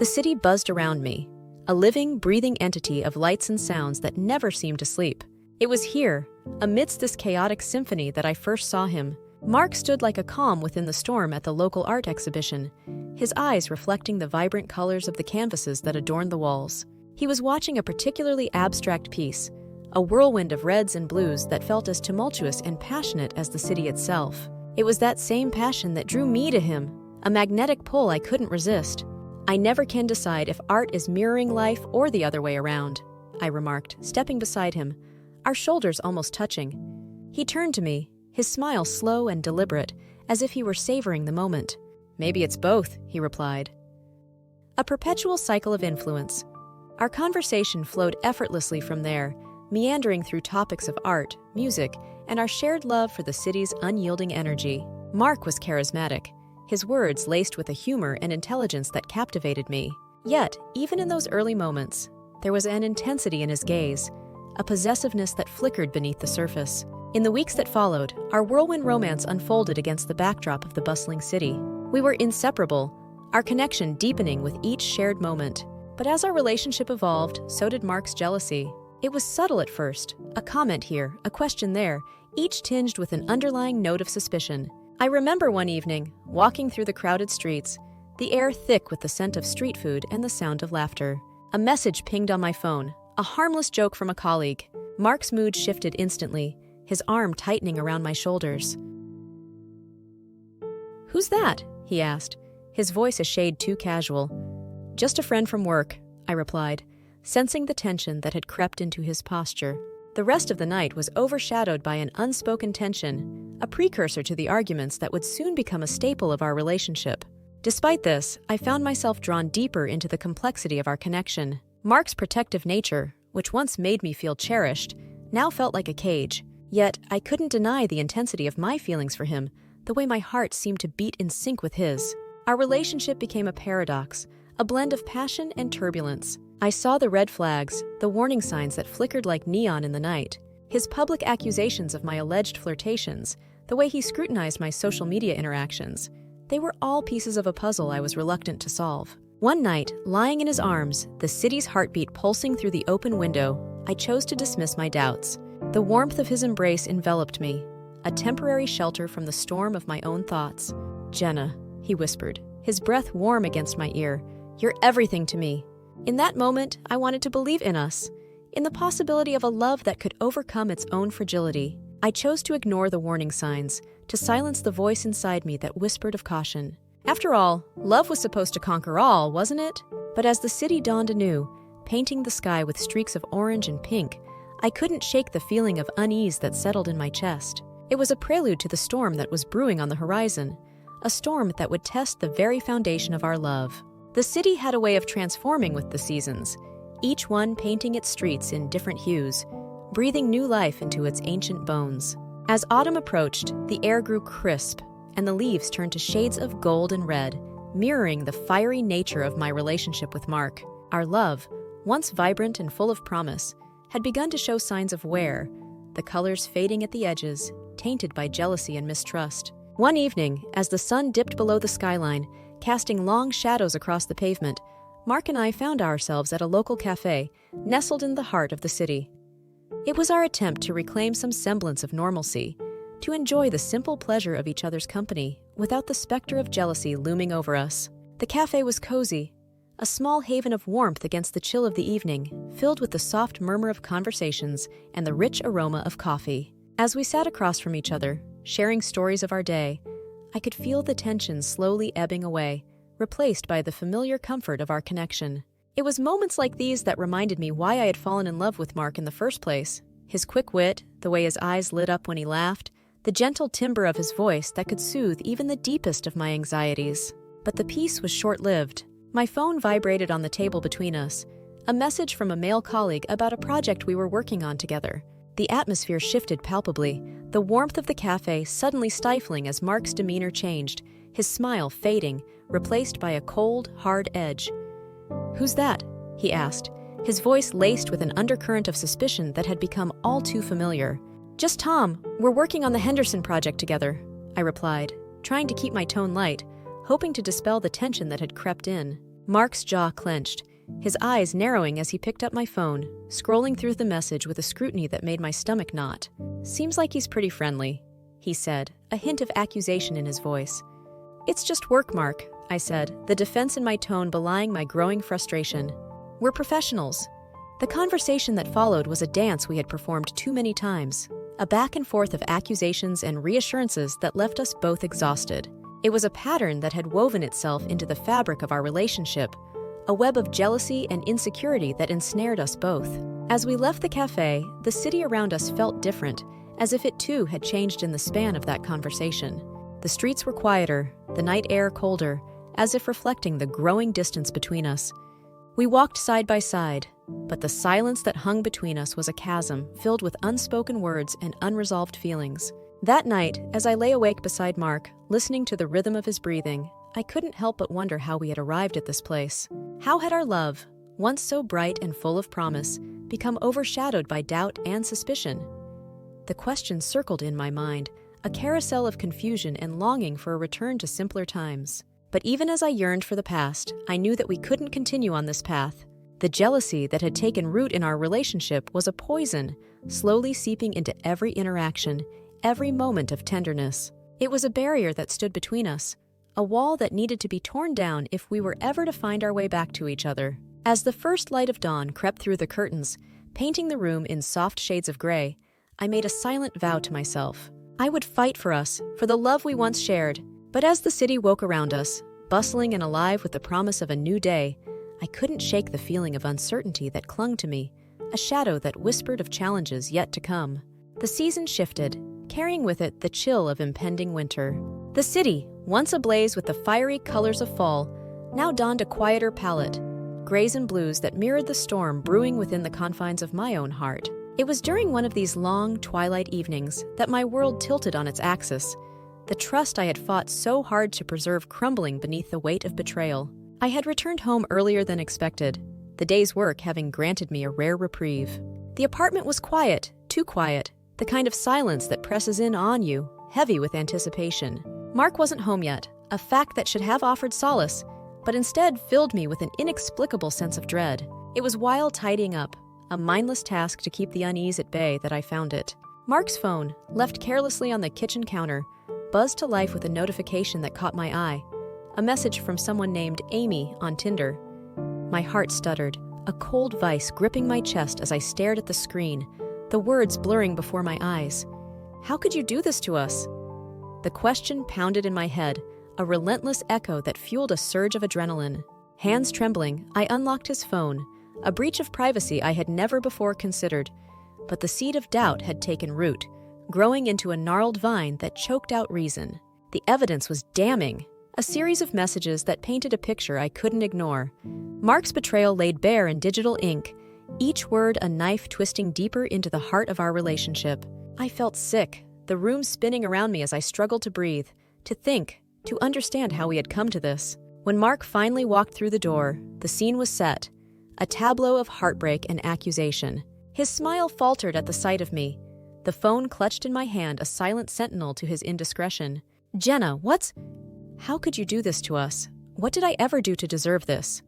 The city buzzed around me, a living, breathing entity of lights and sounds that never seemed to sleep. It was here, amidst this chaotic symphony, that I first saw him. Mark stood like a calm within the storm at the local art exhibition, his eyes reflecting the vibrant colors of the canvases that adorned the walls. He was watching a particularly abstract piece, a whirlwind of reds and blues that felt as tumultuous and passionate as the city itself. It was that same passion that drew me to him, a magnetic pull I couldn't resist. "I never can decide if art is mirroring life or the other way around," I remarked, stepping beside him, our shoulders almost touching. He turned to me, his smile slow and deliberate, as if he were savoring the moment. "Maybe it's both," he replied. A perpetual cycle of influence. Our conversation flowed effortlessly from there, meandering through topics of art, music, and our shared love for the city's unyielding energy. Mark was charismatic, his words laced with a humor and intelligence that captivated me. Yet, even in those early moments, there was an intensity in his gaze, a possessiveness that flickered beneath the surface. In the weeks that followed, our whirlwind romance unfolded against the backdrop of the bustling city. We were inseparable, our connection deepening with each shared moment. But as our relationship evolved, so did Mark's jealousy. It was subtle at first, a comment here, a question there, each tinged with an underlying note of suspicion. I remember one evening, walking through the crowded streets, the air thick with the scent of street food and the sound of laughter. A message pinged on my phone, a harmless joke from a colleague. Mark's mood shifted instantly, his arm tightening around my shoulders. "Who's that?" he asked, his voice a shade too casual. "Just a friend from work," I replied, sensing the tension that had crept into his posture. The rest of the night was overshadowed by an unspoken tension, a precursor to the arguments that would soon become a staple of our relationship. Despite this, I found myself drawn deeper into the complexity of our connection. Mark's protective nature, which once made me feel cherished, now felt like a cage. Yet, I couldn't deny the intensity of my feelings for him, the way my heart seemed to beat in sync with his. Our relationship became a paradox, a blend of passion and turbulence. I saw the red flags, the warning signs that flickered like neon in the night, his public accusations of my alleged flirtations, the way he scrutinized my social media interactions. They were all pieces of a puzzle I was reluctant to solve. One night, lying in his arms, the city's heartbeat pulsing through the open window, I chose to dismiss my doubts. The warmth of his embrace enveloped me, a temporary shelter from the storm of my own thoughts. "Jenna," he whispered, his breath warm against my ear, "you're everything to me." In that moment, I wanted to believe in us, in the possibility of a love that could overcome its own fragility. I chose to ignore the warning signs, to silence the voice inside me that whispered of caution. After all, love was supposed to conquer all, wasn't it? But as the city dawned anew, painting the sky with streaks of orange and pink, I couldn't shake the feeling of unease that settled in my chest. It was a prelude to the storm that was brewing on the horizon, a storm that would test the very foundation of our love. The city had a way of transforming with the seasons, each one painting its streets in different hues, breathing new life into its ancient bones. As autumn approached, the air grew crisp, and the leaves turned to shades of gold and red, mirroring the fiery nature of my relationship with Mark. Our love, once vibrant and full of promise, had begun to show signs of wear, the colors fading at the edges, tainted by jealousy and mistrust. One evening, as the sun dipped below the skyline, casting long shadows across the pavement, Mark and I found ourselves at a local cafe, nestled in the heart of the city. It was our attempt to reclaim some semblance of normalcy, to enjoy the simple pleasure of each other's company without the specter of jealousy looming over us. The cafe was cozy, a small haven of warmth against the chill of the evening, filled with the soft murmur of conversations and the rich aroma of coffee. As we sat across from each other, sharing stories of our day, I could feel the tension slowly ebbing away, replaced by the familiar comfort of our connection. It was moments like these that reminded me why I had fallen in love with Mark in the first place. His quick wit, the way his eyes lit up when he laughed, the gentle timbre of his voice that could soothe even the deepest of my anxieties. But the peace was short-lived. My phone vibrated on the table between us, a message from a male colleague about a project we were working on together. The atmosphere shifted palpably, the warmth of the cafe suddenly stifling as Mark's demeanor changed, his smile fading, replaced by a cold, hard edge. "Who's that?" he asked, his voice laced with an undercurrent of suspicion that had become all too familiar. "Just Tom, we're working on the Henderson project together," I replied, trying to keep my tone light, hoping to dispel the tension that had crept in. Mark's jaw clenched, his eyes narrowing as he picked up my phone, scrolling through the message with a scrutiny that made my stomach knot. "Seems like he's pretty friendly," he said, a hint of accusation in his voice. "It's just work, Mark," I said, the defense in my tone belying my growing frustration. "We're professionals." The conversation that followed was a dance we had performed too many times, a back and forth of accusations and reassurances that left us both exhausted. It was a pattern that had woven itself into the fabric of our relationship, a web of jealousy and insecurity that ensnared us both. As we left the cafe, the city around us felt different, as if it too had changed in the span of that conversation. The streets were quieter, the night air colder, as if reflecting the growing distance between us. We walked side by side, but the silence that hung between us was a chasm filled with unspoken words and unresolved feelings. That night, as I lay awake beside Mark, listening to the rhythm of his breathing, I couldn't help but wonder how we had arrived at this place. How had our love, once so bright and full of promise, become overshadowed by doubt and suspicion? The question circled in my mind, a carousel of confusion and longing for a return to simpler times. But even as I yearned for the past, I knew that we couldn't continue on this path. The jealousy that had taken root in our relationship was a poison, slowly seeping into every interaction, every moment of tenderness. It was a barrier that stood between us, a wall that needed to be torn down if we were ever to find our way back to each other. As the first light of dawn crept through the curtains, painting the room in soft shades of gray, I made a silent vow to myself. I would fight for us, for the love we once shared. But as the city woke around us, bustling and alive with the promise of a new day, I couldn't shake the feeling of uncertainty that clung to me, a shadow that whispered of challenges yet to come. The season shifted, carrying with it the chill of impending winter. The city, once ablaze with the fiery colors of fall, now donned a quieter palette, grays and blues that mirrored the storm brewing within the confines of my own heart. It was during one of these long twilight evenings that my world tilted on its axis, the trust I had fought so hard to preserve crumbling beneath the weight of betrayal. I had returned home earlier than expected, the day's work having granted me a rare reprieve. The apartment was quiet, too quiet, the kind of silence that presses in on you, heavy with anticipation. Mark wasn't home yet, a fact that should have offered solace, but instead filled me with an inexplicable sense of dread. It was while tidying up, a mindless task to keep the unease at bay, that I found it. Mark's phone, left carelessly on the kitchen counter, buzzed to life with a notification that caught my eye, a message from someone named Amy on Tinder. My heart stuttered, a cold vice gripping my chest as I stared at the screen, the words blurring before my eyes. How could you do this to us? The question pounded in my head, a relentless echo that fueled a surge of adrenaline. Hands trembling, I unlocked his phone, a breach of privacy I had never before considered. But the seed of doubt had taken root, growing into a gnarled vine that choked out reason. The evidence was damning, a series of messages that painted a picture I couldn't ignore. Mark's betrayal laid bare in digital ink, each word a knife twisting deeper into the heart of our relationship. I felt sick, the room spinning around me as I struggled to breathe, to think, to understand how we had come to this. When Mark finally walked through the door, the scene was set, a tableau of heartbreak and accusation. His smile faltered at the sight of me, the phone clutched in my hand a silent sentinel to his indiscretion. "Jenna, How could you do this to us? What did I ever do to deserve this?"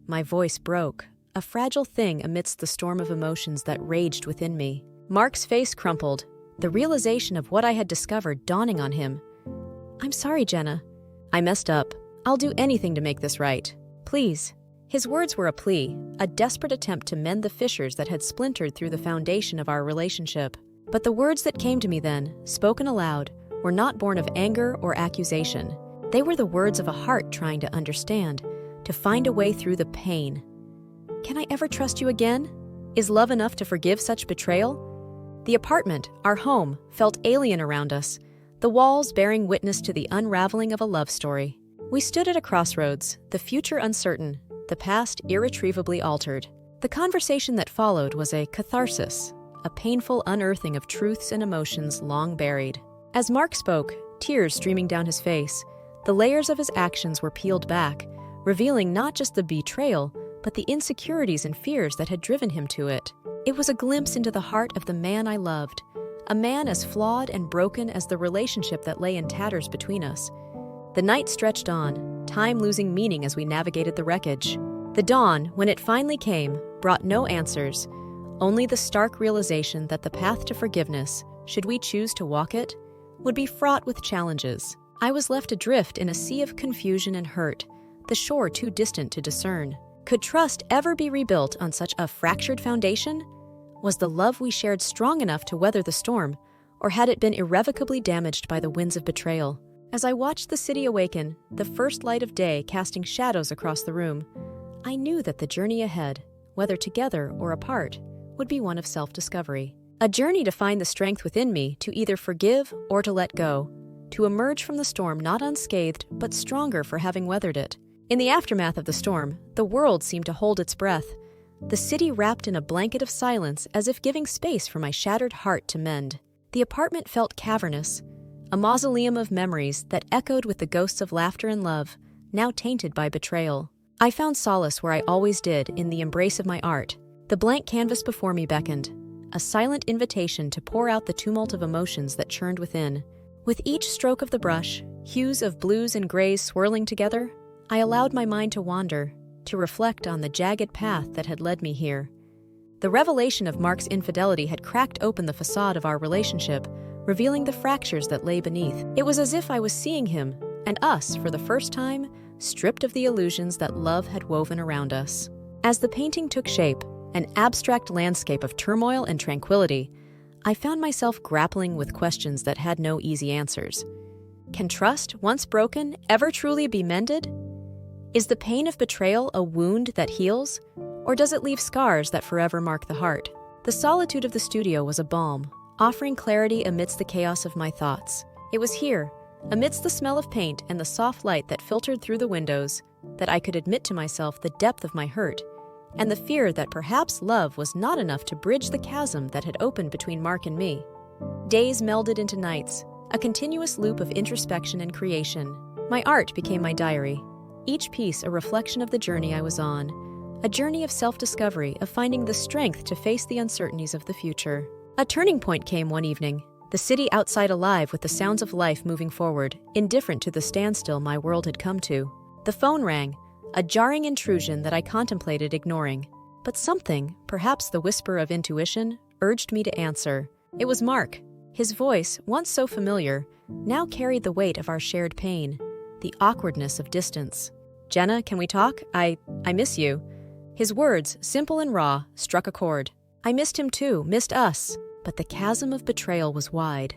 My voice broke, a fragile thing amidst the storm of emotions that raged within me. Mark's face crumpled, the realization of what I had discovered dawning on him. "I'm sorry, Jenna. I messed up. I'll do anything to make this right. Please." His words were a plea, a desperate attempt to mend the fissures that had splintered through the foundation of our relationship. But the words that came to me then, spoken aloud, were not born of anger or accusation. They were the words of a heart trying to understand, to find a way through the pain. "Can I ever trust you again? Is love enough to forgive such betrayal?" The apartment, our home, felt alien around us, the walls bearing witness to the unraveling of a love story. We stood at a crossroads, the future uncertain, the past irretrievably altered. The conversation that followed was a catharsis, a painful unearthing of truths and emotions long buried. As Mark spoke, tears streaming down his face, the layers of his actions were peeled back, revealing not just the betrayal, but the insecurities and fears that had driven him to it. It was a glimpse into the heart of the man I loved, a man as flawed and broken as the relationship that lay in tatters between us. The night stretched on, time losing meaning as we navigated the wreckage. The dawn, when it finally came, brought no answers, only the stark realization that the path to forgiveness, should we choose to walk it, would be fraught with challenges. I was left adrift in a sea of confusion and hurt, the shore too distant to discern. Could trust ever be rebuilt on such a fractured foundation? Was the love we shared strong enough to weather the storm, or had it been irrevocably damaged by the winds of betrayal? As I watched the city awaken, the first light of day casting shadows across the room, I knew that the journey ahead, whether together or apart, would be one of self-discovery. A journey to find the strength within me to either forgive or to let go, to emerge from the storm not unscathed but stronger for having weathered it. In the aftermath of the storm, the world seemed to hold its breath, the city wrapped in a blanket of silence as if giving space for my shattered heart to mend. The apartment felt cavernous, a mausoleum of memories that echoed with the ghosts of laughter and love, now tainted by betrayal. I found solace where I always did, in the embrace of my art. The blank canvas before me beckoned, a silent invitation to pour out the tumult of emotions that churned within. With each stroke of the brush, hues of blues and grays swirling together, I allowed my mind to wander, to reflect on the jagged path that had led me here. The revelation of Mark's infidelity had cracked open the facade of our relationship, revealing the fractures that lay beneath. It was as if I was seeing him, and us, for the first time, stripped of the illusions that love had woven around us. As the painting took shape, an abstract landscape of turmoil and tranquility, I found myself grappling with questions that had no easy answers. Can trust, once broken, ever truly be mended? Is the pain of betrayal a wound that heals, or does it leave scars that forever mark the heart? The solitude of the studio was a balm, offering clarity amidst the chaos of my thoughts. It was here, amidst the smell of paint and the soft light that filtered through the windows, that I could admit to myself the depth of my hurt, and the fear that perhaps love was not enough to bridge the chasm that had opened between Mark and me. Days melded into nights, a continuous loop of introspection and creation. My art became my diary, each piece a reflection of the journey I was on, a journey of self-discovery, of finding the strength to face the uncertainties of the future. A turning point came one evening, the city outside alive with the sounds of life moving forward, indifferent to the standstill my world had come to. The phone rang, a jarring intrusion that I contemplated ignoring. But something, perhaps the whisper of intuition, urged me to answer. It was Mark. His voice, once so familiar, now carried the weight of our shared pain, the awkwardness of distance. "Jenna, can we talk? I miss you." His words, simple and raw, struck a chord. I missed him too, missed us. But the chasm of betrayal was wide,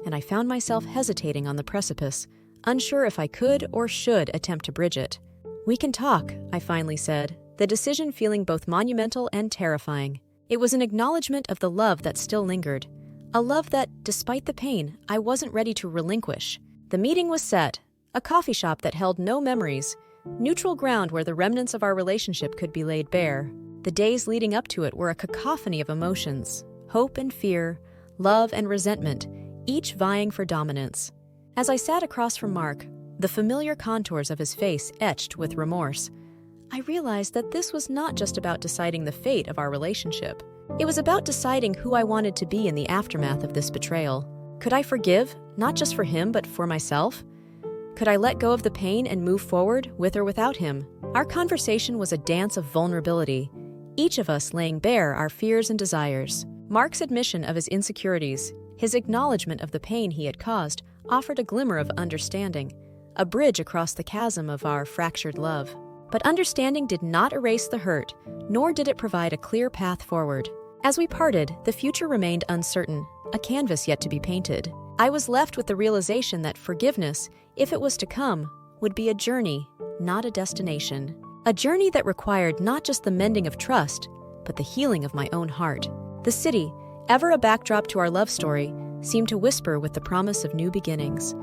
and I found myself hesitating on the precipice, unsure if I could or should attempt to bridge it. "We can talk," I finally said, the decision feeling both monumental and terrifying. It was an acknowledgement of the love that still lingered, a love that, despite the pain, I wasn't ready to relinquish. The meeting was set, a coffee shop that held no memories, neutral ground where the remnants of our relationship could be laid bare. The days leading up to it were a cacophony of emotions, hope and fear, love and resentment, each vying for dominance. As I sat across from Mark, the familiar contours of his face etched with remorse, I realized that this was not just about deciding the fate of our relationship. It was about deciding who I wanted to be in the aftermath of this betrayal. Could I forgive, not just for him, but for myself? Could I let go of the pain and move forward, with or without him? Our conversation was a dance of vulnerability, each of us laying bare our fears and desires. Mark's admission of his insecurities, his acknowledgement of the pain he had caused, offered a glimmer of understanding, a bridge across the chasm of our fractured love. But understanding did not erase the hurt, nor did it provide a clear path forward. As we parted, the future remained uncertain, a canvas yet to be painted. I was left with the realization that forgiveness, if it was to come, would be a journey, not a destination. A journey that required not just the mending of trust, but the healing of my own heart. The city, ever a backdrop to our love story, seemed to whisper with the promise of new beginnings.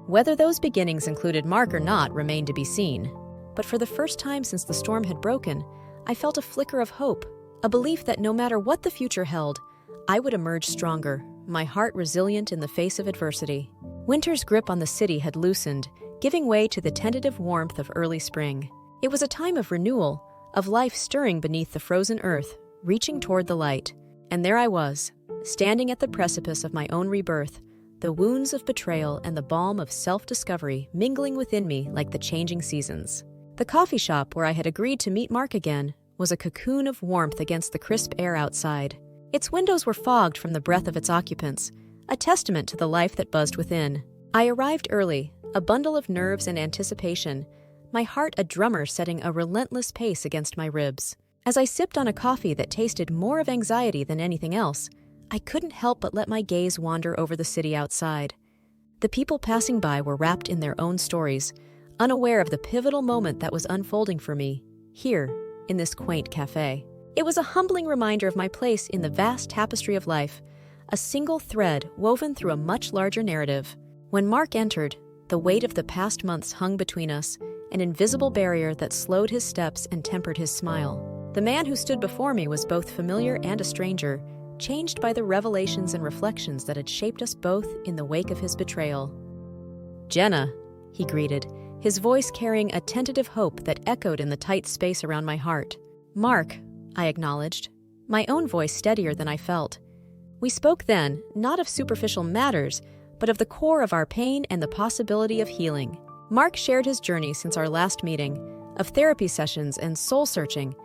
Whether those beginnings included Mark or not remained to be seen. But for the first time since the storm had broken, I felt a flicker of hope, a belief that no matter what the future held, I would emerge stronger, my heart resilient in the face of adversity. Winter's grip on the city had loosened, giving way to the tentative warmth of early spring. It was a time of renewal, of life stirring beneath the frozen earth, reaching toward the light. And there I was, standing at the precipice of my own rebirth, the wounds of betrayal and the balm of self-discovery mingling within me like the changing seasons. The coffee shop where I had agreed to meet Mark again was a cocoon of warmth against the crisp air outside. Its windows were fogged from the breath of its occupants, a testament to the life that buzzed within. I arrived early, a bundle of nerves and anticipation, my heart a drummer setting a relentless pace against my ribs. As I sipped on a coffee that tasted more of anxiety than anything else, I couldn't help but let my gaze wander over the city outside. The people passing by were wrapped in their own stories, unaware of the pivotal moment that was unfolding for me, here, in this quaint cafe. It was a humbling reminder of my place in the vast tapestry of life, a single thread woven through a much larger narrative. When Mark entered, the weight of the past months hung between us, an invisible barrier that slowed his steps and tempered his smile. The man who stood before me was both familiar and a stranger, changed by the revelations and reflections that had shaped us both in the wake of his betrayal. "Jenna," he greeted, his voice carrying a tentative hope that echoed in the tight space around my heart. "Mark," I acknowledged, my own voice steadier than I felt. We spoke then, not of superficial matters, but of the core of our pain and the possibility of healing. Mark shared his journey since our last meeting, of therapy sessions and soul-searching,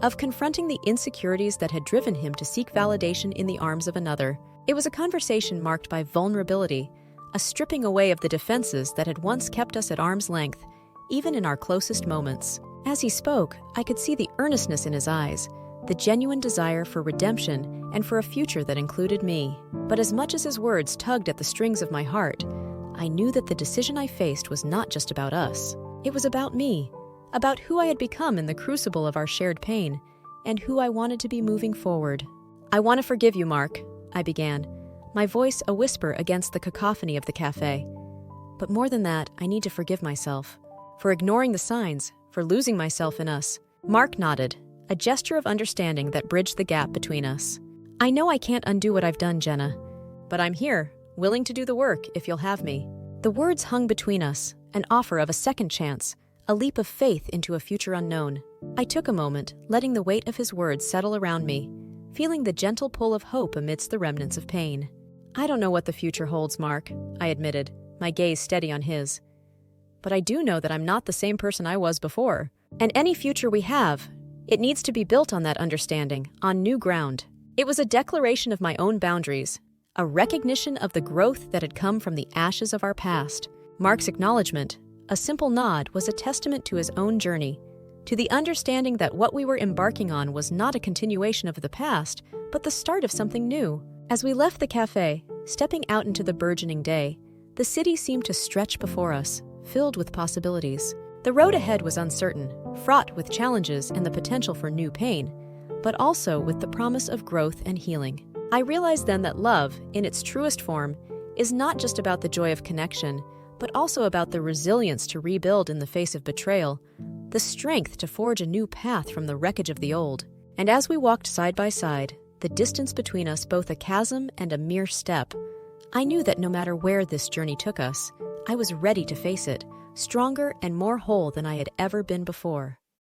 of confronting the insecurities that had driven him to seek validation in the arms of another. It was a conversation marked by vulnerability, a stripping away of the defenses that had once kept us at arm's length, even in our closest moments. As he spoke, I could see the earnestness in his eyes, the genuine desire for redemption and for a future that included me. But as much as his words tugged at the strings of my heart, I knew that the decision I faced was not just about us. It was about me, about who I had become in the crucible of our shared pain, and who I wanted to be moving forward. "I want to forgive you, Mark," I began, my voice a whisper against the cacophony of the cafe. "But more than that, I need to forgive myself. For ignoring the signs, for losing myself in us." Mark nodded, a gesture of understanding that bridged the gap between us. "I know I can't undo what I've done, Jenna, but I'm here, willing to do the work if you'll have me." The words hung between us, an offer of a second chance, a leap of faith into a future unknown. I took a moment, letting the weight of his words settle around me, feeling the gentle pull of hope amidst the remnants of pain. "I don't know what the future holds, Mark," I admitted, my gaze steady on his. "But I do know that I'm not the same person I was before. And any future we have, it needs to be built on that understanding, on new ground." It was a declaration of my own boundaries, a recognition of the growth that had come from the ashes of our past. Mark's acknowledgement, a simple nod, was a testament to his own journey, to the understanding that what we were embarking on was not a continuation of the past, but the start of something new. As we left the cafe, stepping out into the burgeoning day, the city seemed to stretch before us, filled with possibilities. The road ahead was uncertain, fraught with challenges and the potential for new pain, but also with the promise of growth and healing. I realized then that love, in its truest form, is not just about the joy of connection, but also about the resilience to rebuild in the face of betrayal, the strength to forge a new path from the wreckage of the old. And as we walked side by side, the distance between us both a chasm and a mere step, I knew that no matter where this journey took us, I was ready to face it, stronger and more whole than I had ever been before.